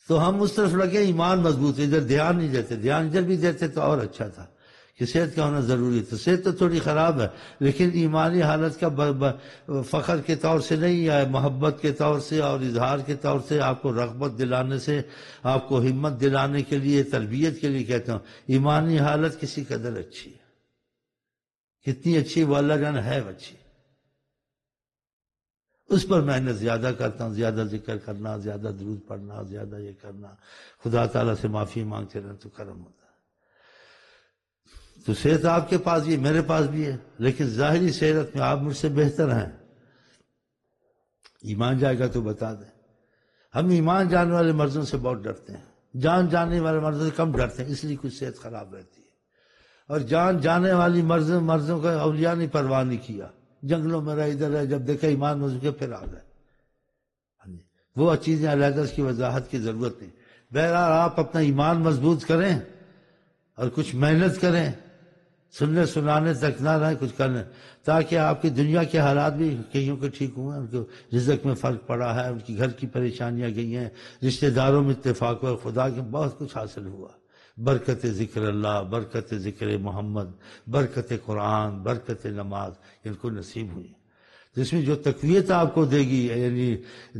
تو ہم اس طرف لگے ایمان مضبوط، ادھر دھیان نہیں دیتے، دھیان ادھر بھی دیتے تو اور اچھا تھا کہ صحت کا ہونا ضروری ہے۔ تو صحت تو تھوڑی خراب ہے، لیکن ایمانی حالت کا فخر کے طور سے نہیں، یا محبت کے طور سے اور اظہار کے طور سے، آپ کو رغبت دلانے سے، آپ کو ہمت دلانے کے لیے، تربیت کے لیے کہتا ہوں۔ ایمانی حالت کسی قدر اچھی ہے، کتنی اچھی وہ اللہ جان ہے اچھی، اس پر محنت زیادہ کرتا ہوں، زیادہ ذکر کرنا، زیادہ درود پڑھنا، زیادہ یہ کرنا، خدا تعالیٰ سے معافی مانگتے رہنا تو کرم ہوتا ہے۔ تو صحت آپ کے پاس بھی، میرے پاس بھی ہے، لیکن ظاہری صحت میں آپ مجھ سے بہتر ہیں۔ ایمان جائے گا تو بتا دیں۔ ہم ایمان جانے والے مرضوں سے بہت ڈرتے ہیں، جان جانے والے مرضوں سے کم ڈرتے ہیں، اس لیے کچھ صحت خراب رہتی ہے۔ اور جان جانے والی مرضوں کا اولیاء نے پرواہ نہیں کیا، جنگلوں میں رہے، ادھر رہے، جب دیکھا ایمان مضبوط کے پھر آ گئے۔ وہ چیزیں علیحدہ اس کی وضاحت کی ضرورت نہیں۔ بہرحال آپ اپنا ایمان مضبوط کریں اور کچھ محنت کریں، سننے سنانے تک نہ رہیں، کچھ کرنے، تاکہ آپ کی دنیا کے حالات بھی کئیوں کے ٹھیک ہوئے، ان کو رزق میں فرق پڑا ہے، ان کی گھر کی پریشانیاں گئی ہیں، رشتہ داروں میں اتفاق ہوا، خدا کے بہت کچھ حاصل ہوا، برکت ذکر اللہ، برکت ذکر محمد، برکت قرآن، برکت نماز، ان کو نصیب ہوئی، جس میں جو تقویت آپ کو دے گی، یعنی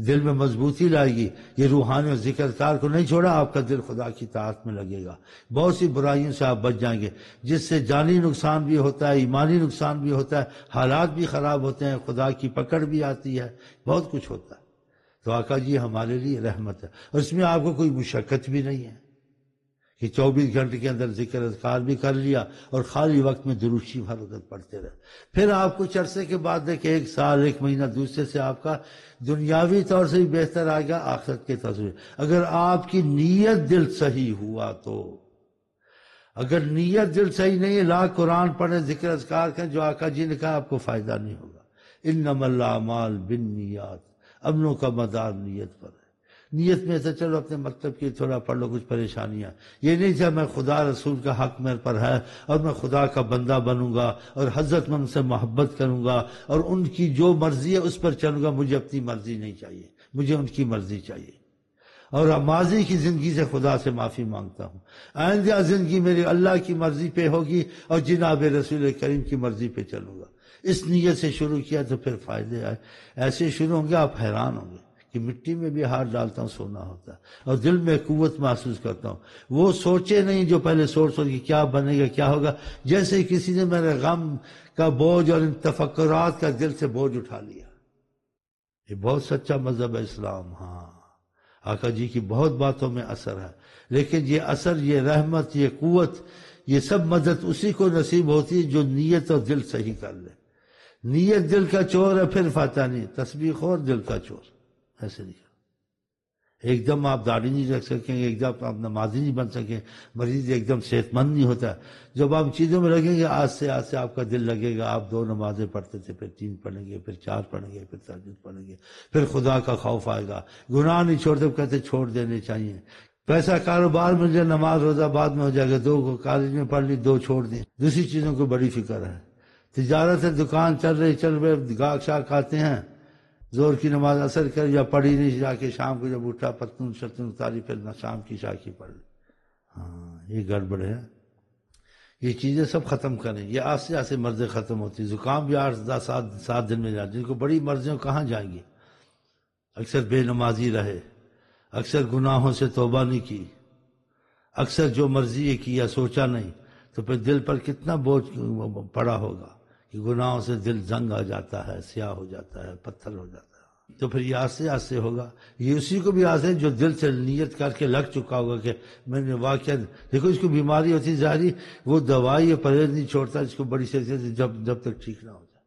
دل میں مضبوطی لائے گی، یہ روحانی اور ذکر کار کو نہیں چھوڑا، آپ کا دل خدا کی طاعت میں لگے گا، بہت سی برائیوں سے آپ بچ جائیں گے، جس سے جانی نقصان بھی ہوتا ہے، ایمانی نقصان بھی ہوتا ہے، حالات بھی خراب ہوتے ہیں، خدا کی پکڑ بھی آتی ہے، بہت کچھ ہوتا ہے۔ تو آقا جی ہمارے لیے رحمت ہے، اور اس میں آپ کو کوئی مشقت بھی نہیں ہے کہ 24 گھنٹے کے اندر ذکر اذکار بھی کر لیا اور خالی وقت میں درود شریف ہر وقت پڑھتے رہے۔ پھر آپ کچھ عرصے کے بعد دیکھیں، 1 سال 1 مہینہ دوسرے سے آپ کا دنیاوی طور سے بھی بہتر آئے گا، آخرت کے طور سے بھی۔ اگر آپ کی نیت دل صحیح ہوا تو، اگر نیت دل صحیح نہیں ہے، لاکھ قرآن پڑھیں، ذکر اذکار کریں، جو آقا جی نے کہا آپ کو فائدہ نہیں ہوگا۔ انما الاعمال بالنیات، عملوں کا مدار نیت پر ہے۔ نیت میں سے چلو اپنے مطلب کی تھوڑا پڑھ لو، کچھ پریشانیاں، یہ نہیں کہ میں خدا رسول کا حق میرے پر ہے اور میں خدا کا بندہ بنوں گا اور حضرت میں ان سے محبت کروں گا اور ان کی جو مرضی ہے اس پر چلوں گا، مجھے اپنی مرضی نہیں چاہیے، مجھے ان کی مرضی چاہیے، اور ماضی کی زندگی سے خدا سے معافی مانگتا ہوں، آئندہ زندگی میری اللہ کی مرضی پہ ہوگی اور جناب رسول کریم کی مرضی پہ چلوں گا۔ اس نیت سے شروع کیا تو پھر فائدے آئے، ایسے شروع ہوں گے آپ حیران ہوں گے کہ مٹی میں بھی ہاتھ ڈالتا ہوں سونا ہوتا ہے، اور دل میں قوت محسوس کرتا ہوں۔ وہ سوچے نہیں جو پہلے سوچ کہ کیا بنے گا کیا ہوگا، جیسے کسی نے میرے غم کا بوجھ اور ان تفکرات کا دل سے بوجھ اٹھا لیا۔ یہ بہت سچا مذہب ہے اسلام۔ ہاں، آقا جی کی بہت باتوں میں اثر ہے، لیکن یہ اثر، یہ رحمت، یہ قوت، یہ سب مدد اسی کو نصیب ہوتی ہے جو نیت اور دل صحیح کر لے۔ نیت دل کا چور ہے، پھر فاتحہ نہیں، تسبیح خور دل کا چور، ایسے نہیں۔ ایک دم آپ داڑھی نہیں رکھ سکیں گے، ایک دم آپ نمازی نہیں بن سکیں، مریض ایک دم صحت مند نہیں ہوتا۔ جب آپ چیزوں میں لگیں گے، آج سے آپ کا دل لگے گا، آپ 2 نمازیں پڑھتے تھے، پھر 3 پڑھیں گے، پھر 4 پڑھیں گے، پھر تہجد پڑھیں گے، پھر خدا کا خوف آئے گا، گناہ نہیں چھوڑتے، کہتے چھوڑ دینے چاہیے۔ پیسہ کاروبار مل جائے، نماز روزہ بعد میں ہو جائے گا، 2 کالج میں پڑھ لی، 2 چھوڑ دی، دوسری چیزوں کو بڑی فکر ہے۔ تجارت ہے، دکان چل رہے، گاہک شاک آتے ہیں، زور کی نماز اثر کر یا پڑھی نہیں، جا کے شام کو جب اٹھا پتون شتون اتاری، پھر شام کی شاکی پڑھ لی۔ ہاں، یہ گڑبڑ ہے۔ یہ چیزیں سب ختم کریں، یہ آستے آستے مرضیں ختم ہوتی۔ زکام بھی 8-7 دن میں جاتی، جن کو بڑی مرضیاں کہاں جائیں گی؟ اکثر بے نمازی رہے، اکثر گناہوں سے توبہ نہیں کی، اکثر جو مرضی یہ کیا سوچا نہیں، تو پھر دل پر کتنا بوجھ پڑا ہوگا کہ گناہوں سے دل زنگ آ جاتا ہے، سیاہ ہو جاتا ہے، پتھر ہو جاتا ہے۔ تو پھر یہ آستے آستے ہوگا، یہ اسی کو بھی آستے جو دل سے نیت کر کے لگ چکا ہوگا کہ میں نے واقعہ، دیکھو اس کو بیماری ہوتی ظاہری، وہ دوائی یا پرہیز نہیں چھوڑتا، اس کو بڑی سختی سے جب تک ٹھیک نہ ہو جائے۔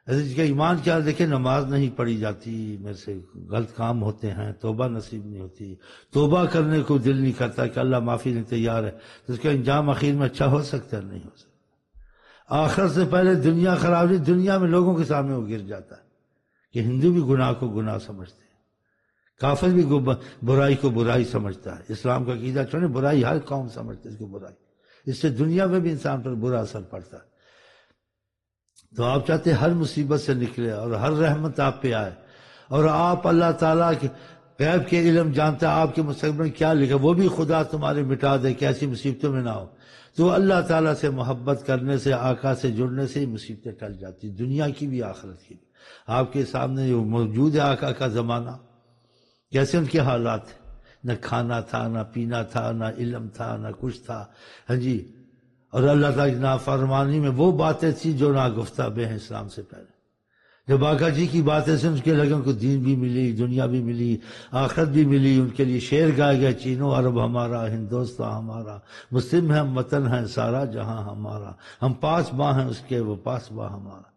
ایسے جس کا ایمان کیا، دیکھیں نماز نہیں پڑھی جاتی، میرے سے غلط کام ہوتے ہیں، توبہ نصیب نہیں ہوتی، توبہ کرنے کو دل نہیں کرتا کہ اللہ معافی نہیں تیار ہے، تو اس کا انجام اخیر میں اچھا ہو سکتا ہے؟ نہیں ہو سکتا۔ آخر سے پہلے دنیا خراب نہیں، دنیا میں لوگوں کے سامنے وہ گر جاتا ہے کہ ہندو بھی گناہ کو گناہ سمجھتے ہیں، کافر بھی برائی کو برائی سمجھتا ہے۔ اسلام کا عقیدہ چھوڑیں، برائی ہر قوم سمجھتے ہے اس کو برائی، اس سے دنیا میں بھی انسان پر برا اثر پڑتا ہے۔ تو آپ چاہتے ہیں ہر مصیبت سے نکلے اور ہر رحمت آپ پہ آئے، اور آپ اللہ تعالیٰ غیب کے علم جانتا ہے آپ کے مستقبل میں کیا لکھا، وہ بھی خدا تمہارے مٹا دے کہ ایسی مصیبتوں میں نہ ہو۔ تو اللہ تعالیٰ سے محبت کرنے سے، آقا سے جڑنے سے ہی مصیبتیں ٹل جاتی، دنیا کی بھی آخرت کی بھی۔ آپ کے سامنے جو موجود ہے آقا کا زمانہ، کیسے ان کے حالات ہیں، نہ کھانا تھا، نہ پینا تھا، نہ علم تھا، نہ کچھ تھا، ہاں جی۔ اور اللہ تعالیٰ کی نافرمانی میں وہ باتیں تھیں جو ناگفتہ بے ہیں اسلام سے پہلے۔ جب آقا جی کی باتیں سے ان کے لگے ان کو دین بھی ملی، دنیا بھی ملی، آخرت بھی ملی، ان کے لیے شعر گائے گئے، چینو عرب ہمارا، ہندوستان ہمارا، مسلم ہے ہم، وطن ہے سارا جہاں ہمارا، ہم پاس باں ہیں اس کے، وہ پاس باں ہمارا۔